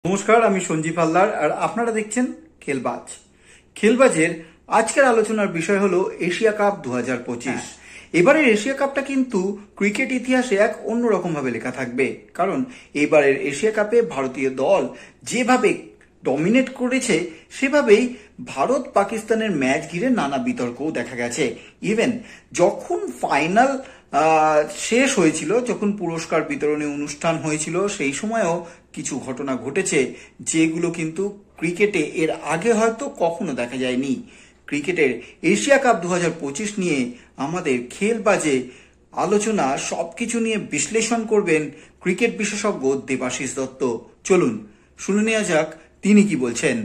নমস্কার, আমি সঞ্জীব হালদার আর আপনারা দেখছেন খেলবাজ। খেলবাজের আজকের আলোচনার বিষয় হলো এশিয়া কাপ 2025। এবারের এশিয়া কাপটা কিন্তু ক্রিকেট ইতিহাসে এক অন্যরকম ভাবে লেখা থাকবে, কারণ এবারের এশিয়া কাপে ভারতীয় দল যেভাবে ডমিনেট করেছে সেভাবেই ভারত পাকিস্তানের ম্যাচ ঘিরে নানা বিতর্কও দেখা গেছে। ইভেন যখন ফাইনাল শেষ হয়েছিল, যখন পুরস্কার বিতরণী অনুষ্ঠান হয়েছিল, সেই সময়ও কিছু ঘটনা ঘটেছে যেগুলো কিন্তু ক্রিকেটে এর আগে হয়তো কখনো দেখা যায়নি। ক্রিকেটের এশিয়া কাপ 2025 নিয়ে আমাদের খেলবাজে আলোচনা সবকিছু নিয়ে বিশ্লেষণ করবেন ক্রিকেট বিশেষজ্ঞ দেবাশিস দত্ত। চলুন শুনে নেওয়া যাক তিনি কি বলছেন।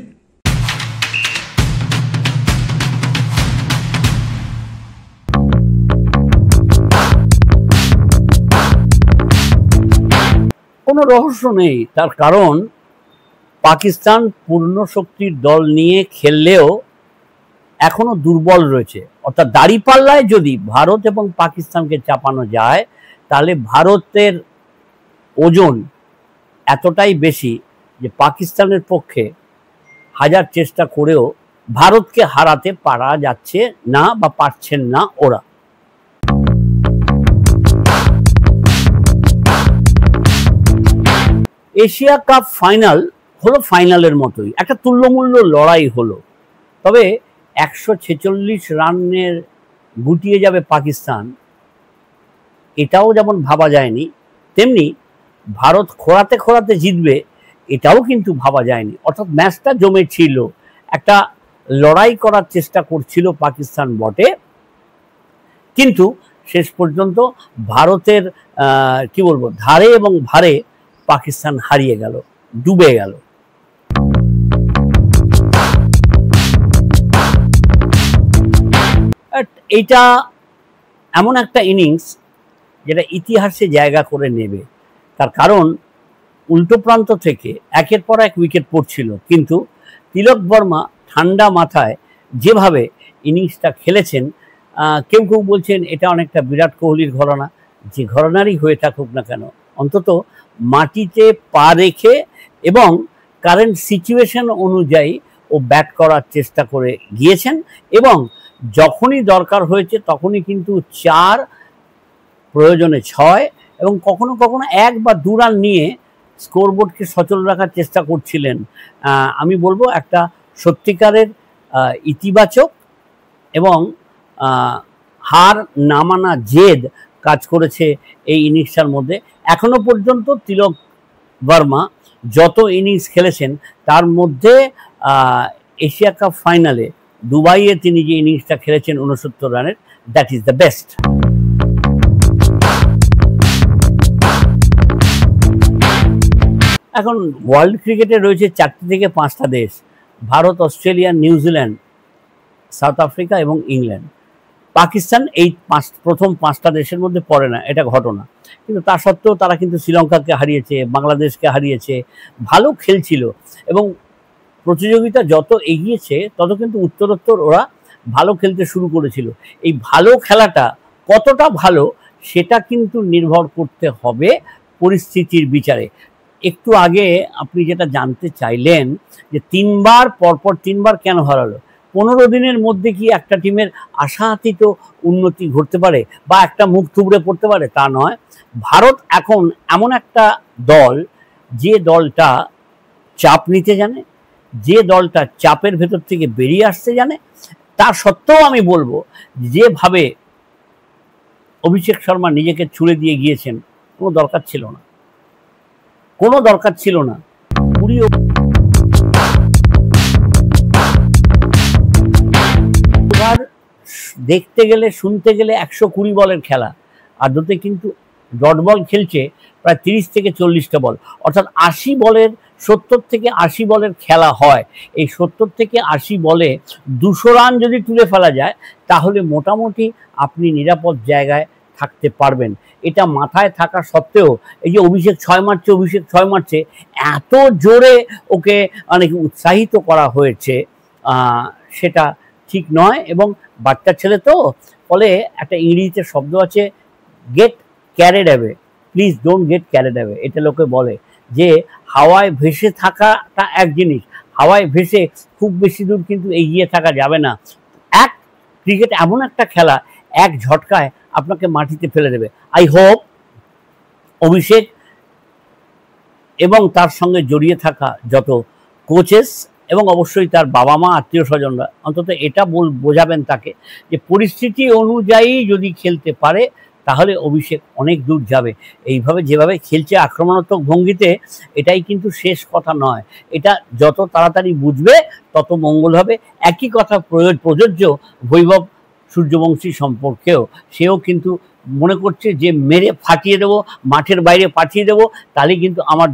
কোনো রহস্য নেই, তার কারণ পাকিস্তান পূর্ণ শক্তির দল নিয়ে খেললেও এখনো দুর্বল রয়েছে। অর্থাৎ দাড়িপাল্লায় যদি ভারত এবং পাকিস্তানকে চাপানো যায় তাহলে ভারতের ওজন এতটাই বেশি যে পাকিস্তানের পক্ষে হাজার চেষ্টা করেও ভারতকে হারাতে পারা যাচ্ছে না বা পারছেন না ওরা। এশিয়া কাপ ফাইনাল হলো ফাইনালের মতোই, একটা তুল্যমূল্য লড়াই হলো। তবে 146 রানের গুটিয়ে যাবে পাকিস্তান, এটাও যেমন ভাবা যায়নি, তেমনি ভারত খোঁড়াতে খোঁড়াতে জিতবে এটাও কিন্তু ভাবা যায়নি। অর্থাৎ ম্যাচটা জমেছিল, একটা লড়াই করার চেষ্টা করছিল পাকিস্তান বটে, কিন্তু শেষ পর্যন্ত ভারতের কি বলবো ধারে এবং ভারে পাকিস্তান হারিয়ে গেল, ডুবে গেল। এইটা এমন একটা ইনিংস যেটা ইতিহাসে জায়গা করে নেবে, তার কারণ উল্টো প্রান্ত থেকে একের পর এক উইকেট পড়ছিল, কিন্তু তিলক বর্মা ঠান্ডা মাথায় যেভাবে ইনিংসটা খেলেছেন, কেউ কেউ বলছেন এটা অনেকটা বিরাট কোহলির ঘরানা। যে ঘরানারই হয়ে থাকুক না কেন, অন্তত মাটিতে পা রেখে এবং কারেন্ট সিচুয়েশন অনুযায়ী ও ব্যাট করার চেষ্টা করে গিয়েছেন, এবং যখনই দরকার হয়েছে তখনই কিন্তু 4, প্রয়োজনে 6 এবং কখনো কখনো 1 বা 2 রান নিয়ে স্কোরবোর্ডকে সচল রাখার চেষ্টা করছিলেন। আমি বলবো একটা সত্যিকারের ইতিবাচক এবং হার না মানা জেদ কাজ করেছে এই ইনিংসটার মধ্যে। এখনো পর্যন্ত তিলক বর্মা যত ইনিংস খেলেছেন তার মধ্যে এশিয়া কাপ ফাইনালে দুবাইয়ে তিনি যে ইনিংসটা খেলেছেন 69 রানের, দ্যাট ইজ দ্য বেস্ট। এখন ওয়ার্ল্ড ক্রিকেটে রয়েছে 4 থেকে 5টা দেশ, Bharat, Australia, New Zealand, south Africa এবং ইংল্যান্ড। পাকিস্তান এই প্রথম 5টা দেশের মধ্যে পড়ে না, এটা ঘটনা। কিন্তু তা সত্ত্বেও তারা কিন্তু শ্রীলঙ্কাকে হারিয়েছে, বাংলাদেশকে হারিয়েছে, ভালো খেলছিল, এবং প্রতিযোগিতা যত এগিয়েছে তত কিন্তু উত্তরোত্তর ওরা ভালো খেলতে শুরু করেছিল। এই ভালো খেলাটা কতটা ভালো সেটা কিন্তু নির্ভর করতে হবে পরিস্থিতির বিচারে। একটু আগে আপনি যেটা জানতে চাইলেন যে 3বার পরপর 3বার কেন হারালো, 15 দিনের মধ্যে কি একটা টিমের আশাতীত উন্নতি ঘটতে পারে বা একটা মুখ থুবড়ে পড়তে পারে? তা নয়। ভারত এখন এমন একটা দল, যে দলটা চাপ নিতে জানে, যে দলটা চাপের ভেতর থেকে বেরিয়ে আসতে জানে। তা সত্ত্বেও আমি বলবো যেভাবে অভিষেক শর্মা নিজেকে ছুড়ে দিয়ে গিয়েছেন, কোনো দরকার ছিল না, কোনো দরকার ছিল না। এবার দেখতে গেলে শুনতে গেলে 120 বলের খেলা, আদতে কিন্তু ডট বল খেলছে প্রায় 30 থেকে 40টা বল, অর্থাৎ 80 বলের 70 থেকে 80 বলের খেলা হয়। এই 70 থেকে 80 বলে 200 রান যদি তুলে ফেলা যায় তাহলে মোটামুটি আপনি নিরাপদ জায়গায় থাকতে পারবেন। এটা মাথায় থাকা সত্ত্বেও এই যে অভিষেক 6 মারছে, এত জোরে ওকে অনেকে উৎসাহিত করা হয়েছে, সেটা ঠিক নয়। এবং বাচ্চা ছেলে তো, ফলে একটা ইংরেজিতে শব্দ আছে, get carried away, please don't get carried away. এটা লোকে বলে যে হাওয়ায় ভেসে থাকাটা এক জিনিস, হাওয়ায় ভেসে খুব বেশি দূর কিন্তু এগিয়ে থাকা যাবে না। ক্রিকেট এমন একটা খেলা, এক ঝটকায় আপনাকে মাটিতে ফেলে দেবে। আই হোপ অভিষেক এবং তার সঙ্গে জড়িয়ে থাকা যত কোচেস এবং অবশ্যই তার বাবা মা আত্মীয় স্বজনরা অন্তত এটা বোঝাবেন তাকে যে পরিস্থিতি অনুযায়ী যদি খেলতে পারে তাহলে অভিষেক অনেক দূর যাবে। এইভাবে যেভাবে খেলছে আক্রমণাত্মক ভঙ্গিতে, এটাই কিন্তু শেষ কথা নয়। এটা যত তাড়াতাড়ি বুঝবে তত মঙ্গল হবে। একই কথা প্রযোজ্য বৈভব সূর্যবংশী সম্পর্কেও। সেও কিন্তু মনে করছে যে মেরে ফাটিয়ে দেবো, মাঠের বাইরে পাঠিয়ে দেবো, তাহলে কিন্তু আমার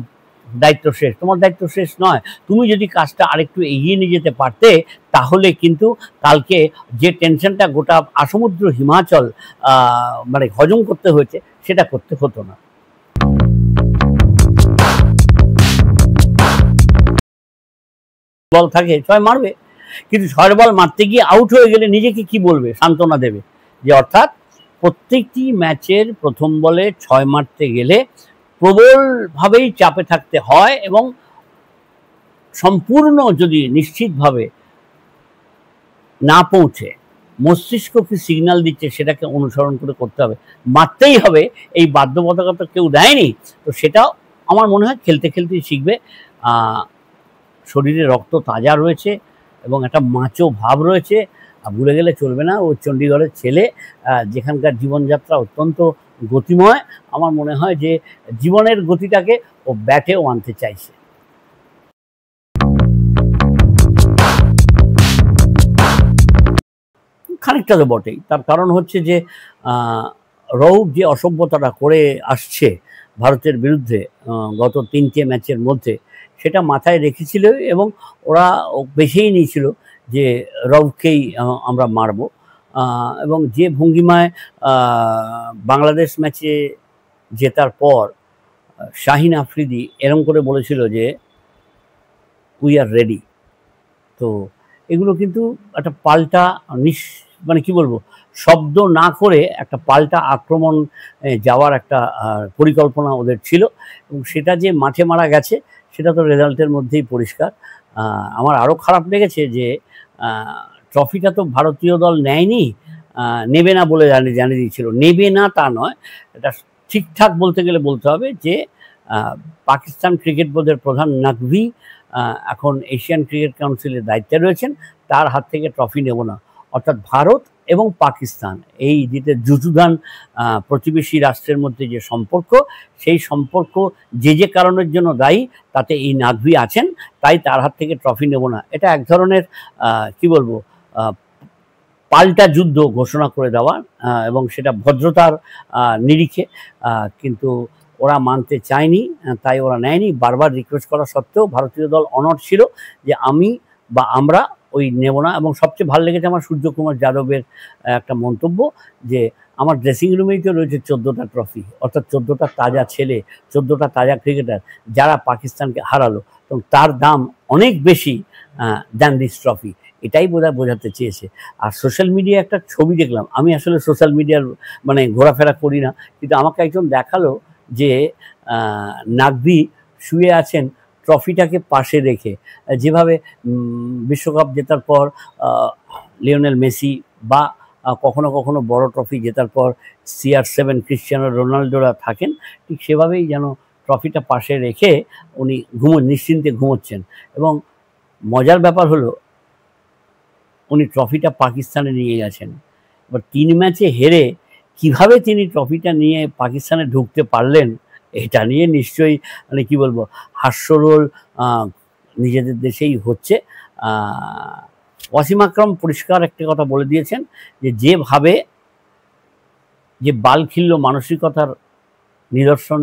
দায়িত্ব শেষ। তোমার দায়িত্ব শেষ নয়। তুমি যদি কাজটা আরেকটু এগিয়ে নিয়ে যেতে পারতে তাহলে কিন্তু কালকে যে টেনশনটা গোটা আসমুদ্র হিমাচল মানে হজম করতে হয়েছে সেটা করতে হতো না। বল থাকে 6 মারবে, কিন্তু 6 বল মারতে গিয়ে আউট হয়ে গেলে নিজেকে কি বলবে, সান্ত্বনা দেবে। যে অর্থাৎ প্রত্যেকটি ম্যাচের প্রথম বলে 6 মারতে গেলে প্রবলভাবেই চাপে থাকতে হয় এবং সম্পূর্ণ যদি নিশ্চিতভাবে না পৌঁছে মস্তিষ্ক কি সিগন্যাল দিচ্ছে সেটাকে অনুসরণ করে করতে হবে, মারতেই হবে, এই বাধ্যবাধকতা কেউ দেয়নি। তো সেটাও আমার মনে হয় খেলতে খেলতেই শিখবে। শরীরে রক্ত তাজা রয়েছে এবং একটা মাচো ভাব রয়েছে। ভুলে গেলে চলবে না, ও চণ্ডীগড়ের ছেলে, যেখানকার জীবনযাত্রা অত্যন্ত গতিময়। আমার মনে হয় যে জীবনের গতিটাকে ও ব্যাটেও আনতে চাইছে। খানিকটা তো বটেই, তার কারণ হচ্ছে যে রৌফ যে অসভ্যতাটা করে আসছে ভারতের বিরুদ্ধে গত 3টে ম্যাচের মধ্যে, সেটা মাথায় রেখেছিল এবং ওরা বেছেই নিয়েছিল যে রৌফকেই আমরা মারব। এবং যে ভঙ্গিমায় বাংলাদেশ ম্যাচে জেতার পর শাহিন আফ্রিদি এরম করে বলেছিল যে উই আর রেডি। তো এগুলো কিন্তু একটা পাল্টা মানে কি বলবো, শব্দ না করে একটা পাল্টা আক্রমণ যাওয়ার একটা পরিকল্পনা ওদের ছিল এবং সেটা যে মাঠে মারা গেছে সেটা তো রেজাল্টের মধ্যেই পরিষ্কার। আমার আরও খারাপ লেগেছে যে ট্রফিটা তো ভারতীয় দল নেয়নি, নেবে না বলে জানিয়ে দিয়েছিল। নেবে না তা নয়, এটা ঠিকঠাক বলতে গেলে বলতে হবে যে পাকিস্তান ক্রিকেট বোর্ডের প্রধান নাকভি এখন এশিয়ান ক্রিকেট কাউন্সিলের দায়িত্বে রয়েছেন, তার হাত থেকে ট্রফি নেব না। অর্থাৎ ভারত এবং পাকিস্তান এই যেটা যুযুধান প্রতিবেশী রাষ্ট্রের মধ্যে যে সম্পর্ক, সেই সম্পর্ক যে কারণের জন্য দায়ী তাতে এই নাকভি আছেন, তাই তার হাত থেকে ট্রফি নেব না। এটা এক ধরনের কি বলবো পাল্টা যুদ্ধ ঘোষণা করে দেওয়া এবং সেটা ভদ্রতার নিরিখে, কিন্তু ওরা মানতে চায়নি, তাই ওরা নেয়নি। বারবার রিকোয়েস্ট করা সত্ত্বেও ভারতীয় দল অনড় ছিল যে আমরা ওই নেব না। এবং সবচেয়ে ভালো লেগেছে আমার সূর্যকুমার যাদবের একটা মন্তব্য যে আমার ড্রেসিং রুমেই তো রয়েছে 14টা ট্রফি, অর্থাৎ 14টা তাজা ছেলে, 14টা তাজা ক্রিকেটার যারা পাকিস্তানকে হারালো, এবং তার দাম অনেক বেশি দ্যান দিস ট্রফি। এটাই বোঝাতে চেয়েছে। আর সোশ্যাল মিডিয়ায় একটা ছবি দেখলাম, আমি আসলে সোশ্যাল মিডিয়ার মানে ঘোরাফেরা করি না, কিন্তু আমাকে একজন দেখালো যে নাকভি শুয়ে আছেন ট্রফিটাকে পাশে রেখে, যেভাবে বিশ্বকাপ জেতার পর লিওনেল মেসি বা কখনো কখনো বড় ট্রফি জেতার পর CR7 ক্রিশ্চিয়ানো রোনাল্ডোরা থাকেন, ঠিক সেভাবেই যেন ট্রফিটা পাশে রেখে উনি নিশ্চিন্তে ঘুমোচ্ছেন। এবং মজার ব্যাপার হলো উনি ট্রফিটা পাকিস্তানে নিয়ে গেছেন। এবার 3 ম্যাচে হেরে কিভাবে তিনি ট্রফিটা নিয়ে পাকিস্তানে ঢুকতে পারলেন, এটা নিয়ে নিশ্চয়ই মানে কি বলবো হাস্যরোল নিজেদের দেশেই হচ্ছে। ওয়াসিম আকরাম পরিষ্কার একটা কথা বলে দিয়েছেন যে যেভাবে যে বালখিল্য মানসিকতার নিদর্শন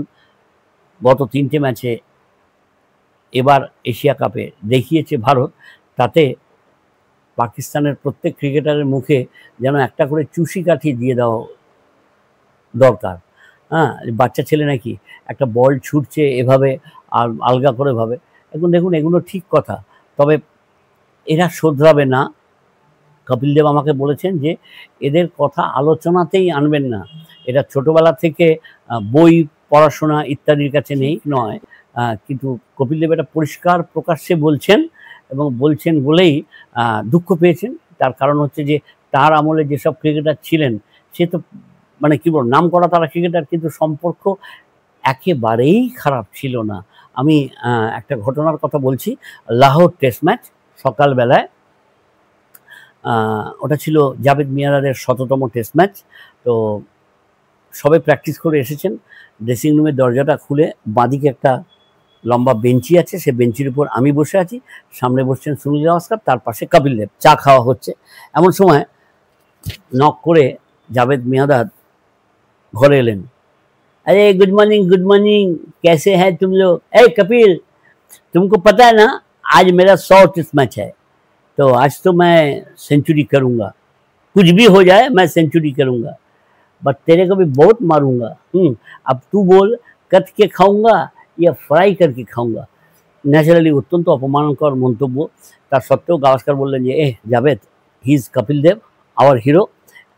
গত 3টে ম্যাচে এবার এশিয়া কাপে দেখিয়েছে ভারত, তাতে পাকিস্তানের প্রত্যেক ক্রিকেটারের মুখে যেন একটা করে চুষি কাঠি দিয়ে দেওয়া দরকার। বাচ্চা ছেলে নাকি একটা বল ছুটছে এভাবে আলগা করে ভাবে। এখন দেখুন এগুলো ঠিক কথা, তবে এরা শোধরাবে না। কপিল দেব আমাকে বলেছেন যে এদের কথা আলোচনাতেই আনবেন না, এটা ছোটোবেলা থেকে বই পড়াশোনা ইত্যাদির কাছে নেই নয়, কিন্তু কপিল দেব এটা পরিষ্কার প্রকাশ্যে বলছেন, এবং বলছেন বলেই দুঃখ পেয়েছেন। তার কারণ হচ্ছে যে তার আমলে যেসব ক্রিকেটার ছিলেন, সে তো মানে কি বলবো, নাম করা তারা ক্রিকেটার, কিন্তু সম্পর্ক একেবারেই খারাপ ছিল না। আমি একটা ঘটনার কথা বলছি। লাহোর টেস্ট ম্যাচ সকালবেলায়, ওটা ছিল জাভেদ মিয়াঁদাদের ১৭তম টেস্ট ম্যাচ। তো সবাই প্র্যাকটিস করে এসেছেন। ড্রেসিং রুমের দরজাটা খুলে বাঁদিকে একটা লম্বা বেঞ্চি আছে, সে বেঞ্চির উপর আমি বসে আছি, সামনে বসছেন সুনীল গাভাস্কার, তার পাশে কপিল দেব, চা খাওয়া হচ্ছে। এমন সময় নক করে জাভেদ মিয়াঁদাদ ঘরে এলেন। अरे गुड मॉर्निंग, कैसे हैं तुम लोग? ए कपिल, तुमको पता है ना आज मेरा 100 टेस्ट मैच है, तो आज तो मैं सेंचुरी करूंगा, कुछ भी हो जाए मैं सेंचुरी करूंगा, बट तेरे को भी बहुत मारूंगा। अब तू बोल, कट के खाऊंगा या फ्राई करके खाऊंगा। ন্যাচারালি অত্যন্ত অপমানকর মন্তব্য। তার সত্ত্বেও গাভাস্কার বললেন যে Javed, he is Kapil Dev our hero,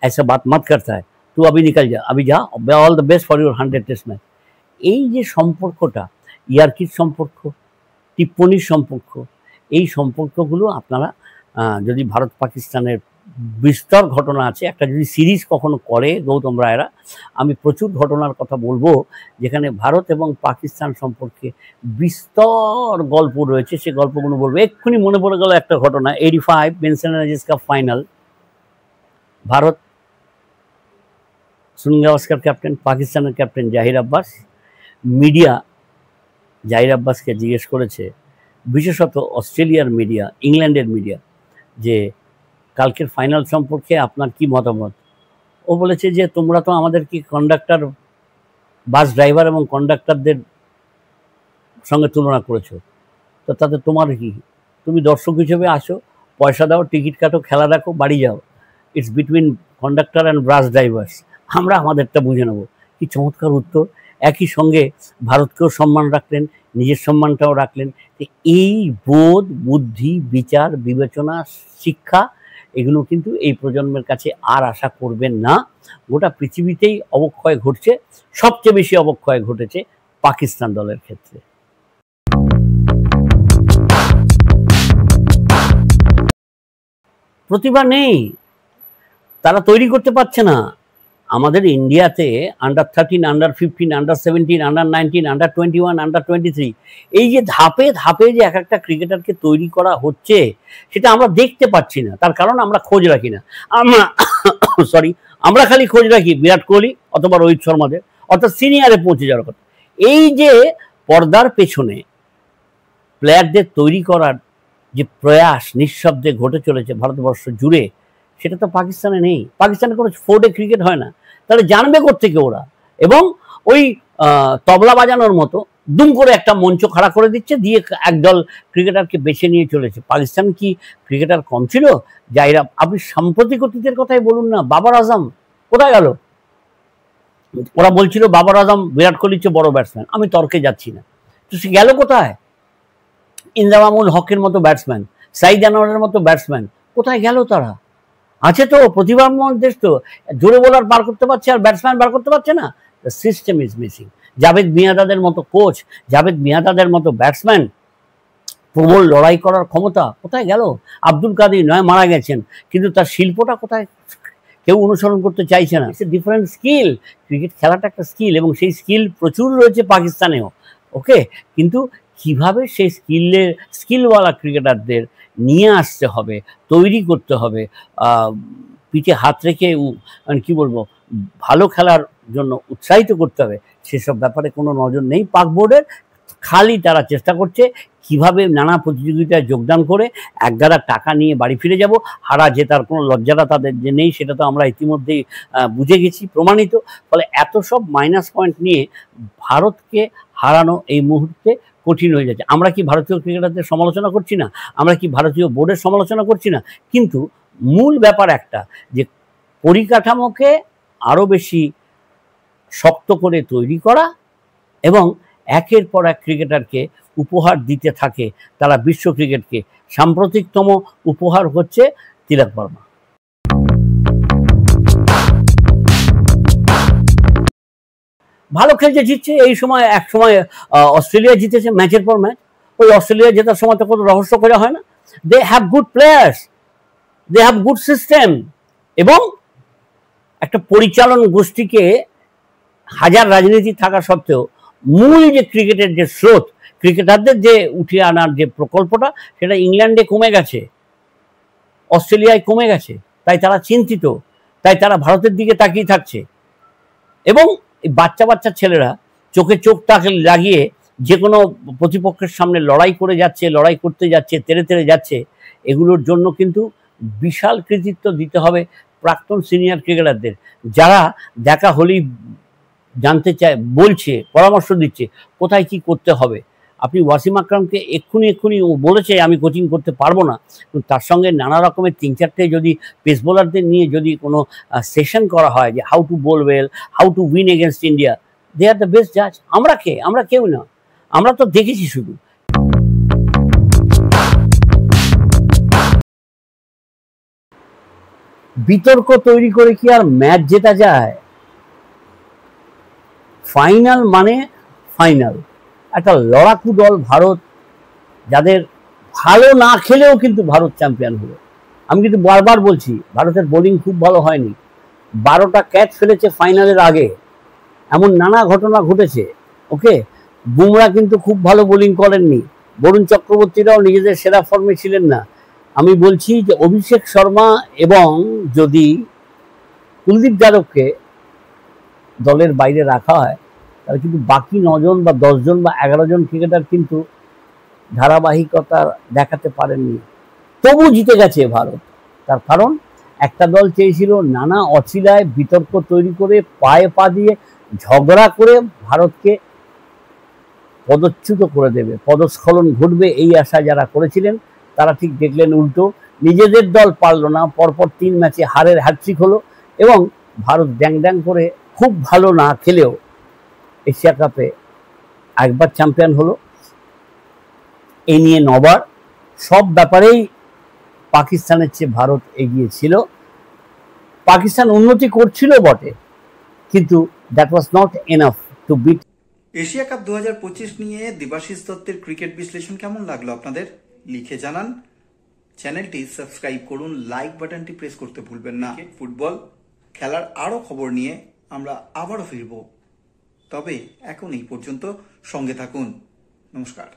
ऐसा बात मत करता है, तू अभी निकल जा, अभी जा, all the best for your 100 test match. এই যে সম্পর্কটা, ইয়ার্কির সম্পর্ক, টিপ্পনির সম্পর্ক, এই সম্পর্কগুলো আপনারা যদি ভারত পাকিস্তানের বিস্তর ঘটনা আছে, একটা যদি সিরিজ কখনো করে গৌতম রায়রা, আমি প্রচুর ঘটনার কথা বলবো যেখানে ভারত এবং পাকিস্তান সম্পর্কে বিস্তর গল্প রয়েছে, সে গল্পগুলো বলবো। এক্ষুনি মনে পড়ে গেল একটা ঘটনা, 85 Benson energies cup final, Bharat Sunil Gavaskar captain, পাকিস্তানের ক্যাপ্টেন জাহির আব্বাস। মিডিয়া জাহির আব্বাসকে জিজ্ঞেস করেছে, বিশেষত অস্ট্রেলিয়ার মিডিয়া, ইংল্যান্ডের মিডিয়া, যে কালকের ফাইনাল সম্পর্কে আপনার কি মতামত? ও বলেছে যে তোমরা তো আমাদের কি কন্ডাক্টর, বাস ড্রাইভার এবং কন্ডাক্টরদের সঙ্গে তুলনা করেছো, তো তাতে তোমার কি? তুমি দর্শক হিসেবে আসো, পয়সা দাও, টিকিট কাটো, খেলা দেখো, বাড়ি যাও। It's between conductor and bus drivers, আমরা আমাদেরটা বুঝে নেব। কি চমৎকার উত্তর! একই সঙ্গে ভারতকেও সম্মান রাখলেন, নিজের সম্মানটাও রাখলেন। এই বোধ, বুদ্ধি, বিচার, বিবেচনা, শিক্ষা, এগুলো কিন্তু এই প্রজন্মের কাছে আর আশা করবেন না। গোটা পৃথিবীতেই অবক্ষয় ঘটছে, সবচেয়ে বেশি অবক্ষয় ঘটেছে পাকিস্তান দলের ক্ষেত্রে। প্রতিভা নেই, তারা তৈরি করতে পারছে না। আমাদের ইন্ডিয়াতে আন্ডার-13, আন্ডার-15, আন্ডার-17, আন্ডার-19, আন্ডার-21, আন্ডার-23, এই যে ধাপে ধাপে যে এক একটা ক্রিকেটারকে তৈরি করা হচ্ছে, সেটা আমরা দেখতে পাচ্ছি না। তার কারণ আমরা খোঁজ রাখি না। আমরা খালি খোঁজ রাখি বিরাট কোহলি অথবা রোহিত শর্মাদের, অর্থাৎ সিনিয়রে পৌঁছে যাওয়ার কথা। এই যে পর্দার পেছনে প্লেয়ারদের তৈরি করার যে প্রয়াস নিঃশব্দে ঘটে চলেছে ভারতবর্ষ জুড়ে, সেটা তো পাকিস্তানে নেই। পাকিস্তানে কোনো 4 ডে ক্রিকেট হয় না, তাহলে জানবে কোত্থেকে ওরা? এবং ওই তবলা বাজানোর মতো দুম করে একটা মঞ্চ খাড়া করে দিচ্ছে, দিয়ে একদল ক্রিকেটারকে বেছে নিয়ে চলেছে। পাকিস্তান কি ক্রিকেটার কম ছিল? জাহিরা, আপনি সাম্প্রতিক অতীতের কথাই বলুন না, বাবর আজম কোথায় গেল? ওরা বলছিল বাবর আজম বিরাট কোহলির চেয়ে বড় ব্যাটসম্যান, আমি তর্কে যাচ্ছি না, তো সে গেল কোথায়? ইনজামামুল হকের মতো ব্যাটসম্যান, সাইদ আনোয়ারের মতো ব্যাটসম্যান কোথায় গেল তারা? আছে তো, প্রতিভাবান দেশ তো, জোরে বোলার বার করতে পারছে আর ব্যাটসম্যান বার করতে পারছে না। The system is missing. Javed মিয়াঁদাদের মতো কোচ, জাভেদ মিয়াঁদাদের মতো ব্যাটসম্যান, প্রবল লড়াই করার ক্ষমতা কোথায় গেল? আব্দুল কাদির নয় মারা গেছেন, কিন্তু তার শিল্পটা কোথায়? কেউ অনুসরণ করতে চাইছে না। It's a different skill. Cricket খেলাটা একটা স্কিল, এবং সেই স্কিল প্রচুর রয়েছে পাকিস্তানেও, ওকে। কিন্তু কিভাবে সেই স্কিলওয়ালা ক্রিকেটারদের নিয়ে আসতে হবে, তৈরি করতে হবে, পিঠে হাত রেখে কি বলবো, ভালো খেলার জন্য উৎসাহিত করতে হবে, সেসব ব্যাপারে কোনো নজর নেই পাক বোর্ডের। খালি তারা চেষ্টা করছে কিভাবে নানা প্রতিযোগিতায় যোগদান করে একগাদা টাকা নিয়ে বাড়ি ফিরে যাব। হারা জেতার কোনো লজ্জাটা তাদের যে নেই, সেটা তো আমরা ইতিমধ্যেই বুঝে গেছি, প্রমাণিত। ফলে এত সব মাইনাস পয়েন্ট নিয়ে ভারতকে হারানো এই মুহূর্তে কঠিন হয়ে যাচ্ছে। আমরা কি ভারতীয় ক্রিকেটারদের সমালোচনা করছি না? আমরা কি ভারতীয় বোর্ডের সমালোচনা করছি না? কিন্তু মূল ব্যাপার একটা, যে পরিকাঠামোকে আরও বেশি শক্ত করে তৈরি করা এবং একের পর এক ক্রিকেটারকে উপহার দিতে থাকে তারা বিশ্ব ক্রিকেটকে। সাম্প্রতিকতম উপহার হচ্ছে তিলক বর্মা। ভালো খেলছে, জিতছে। এই সময় এক সময় অস্ট্রেলিয়া জিতেছে ম্যাচের পর ম্যাচ। ওই অস্ট্রেলিয়া জেতার সময় তো কোনো রহস্য করে হয় না। They have good players, they have good system, এবং একটা পরিচালন গোষ্ঠীকে হাজার রাজনীতি থাকা সত্ত্বেও মূল যে ক্রিকেটের যে স্রোত, ক্রিকেটারদের যে উঠিয়ে আনার যে প্রকল্পটা, সেটা ইংল্যান্ডে কমে গেছে, অস্ট্রেলিয়ায় কমে গেছে। তাই তারা চিন্তিত, তাই তারা ভারতের দিকে তাকিয়ে থাকছে। এবং এই বাচ্চা বাচ্চা ছেলেরা চোখে চোখ লাগিয়ে যে কোনো প্রতিপক্ষের সামনে লড়াই করে যাচ্ছে, লড়াই করতে যাচ্ছে, তেড়ে তেড়ে যাচ্ছে। এগুলোর জন্য কিন্তু বিশাল কৃতিত্ব দিতে হবে প্রাক্তন সিনিয়র ক্রিকেটারদের, যারা দেখা হলেই জানতে চায়, বলছে, পরামর্শ দিচ্ছে কোথায় কি করতে হবে। আপনি ওয়াসিম আকরামকে এক্ষুনি ও বলেছে আমি কোচিং করতে পারবো না, কিন্তু তার সঙ্গে নানা রকমের 3-4টে যদি পেস বোলারদের নিয়ে যদি কোনো সেশন করা হয় যে how to bowl well, how to win against India, they are the best জাজ। আমরা কেউ না, আমরা তো দেখেছি শুধু। বিতর্ক তৈরি করে কি আর ম্যাচ জেতা যায়? ফাইনাল মানে ফাইনাল। একটা লড়াকু দল ভারত, যাদের ভালো না খেলেও কিন্তু ভারত চ্যাম্পিয়ন হলো। আমি কিন্তু বারবার বলছি ভারতের বোলিং খুব ভালো হয়নি, 12টা ক্যাচ ফেলেছে ফাইনালের আগে, এমন নানা ঘটনা ঘটেছে। ওকে, বুমরা কিন্তু খুব ভালো বোলিং করেননি, বরুণ চক্রবর্তীরাও নিজেদের সেরা ফর্মে ছিলেন না। আমি বলছি যে অভিষেক শর্মা এবং যদি কুলদীপ যাদবকে দলের বাইরে রাখা হয়, তাহলে কিন্তু বাকি 9 জন বা 10 জন বা 11 জন ক্রিকেটার কিন্তু ধারাবাহিকতা দেখাতে পারেননি, তবু জিতে গেছে ভারত। তার কারণ একটা দল চেয়েছিল নানা অছিলায় বিতর্ক তৈরি করে, পায়ে পা দিয়ে ঝগড়া করে ভারতকে পদচ্যুত করে দেবে, পদস্খলন ঘটবে, এই আশা যারা করেছিলেন তারা ঠিক দেখলেন উল্টো। নিজেদের দল পারল না, পরপর 3 ম্যাচে হারের হ্যাট্রিক হলো, এবং ভারত ড্যাং ড্যাং করে খুব ভালো না খেলেও এশিয়া কাপে একবার চ্যাম্পিয়ন হলো। এই নিয়ে 9বার, সব ব্যাপারেই পাকিস্তানের চেয়ে ভারত এগিয়ে ছিল। পাকিস্তান উন্নতি করছিল বটে, কিন্তু that was not enough to beat. Asia cup 2025 নিয়ে দেবাশিস দত্তের ক্রিকেট বিশ্লেষণ কেমন লাগলো আপনাদের? লিখে জানান। চ্যানেলটি সাবস্ক্রাইব করুন, লাইক বাটনটি প্রেস করতে ভুলবেন না। ফুটবল খেলার আরও খবর নিয়ে আমরা আবারও ফিরব, তবে এখন এই পর্যন্ত সঙ্গে থাকুন। নমস্কার।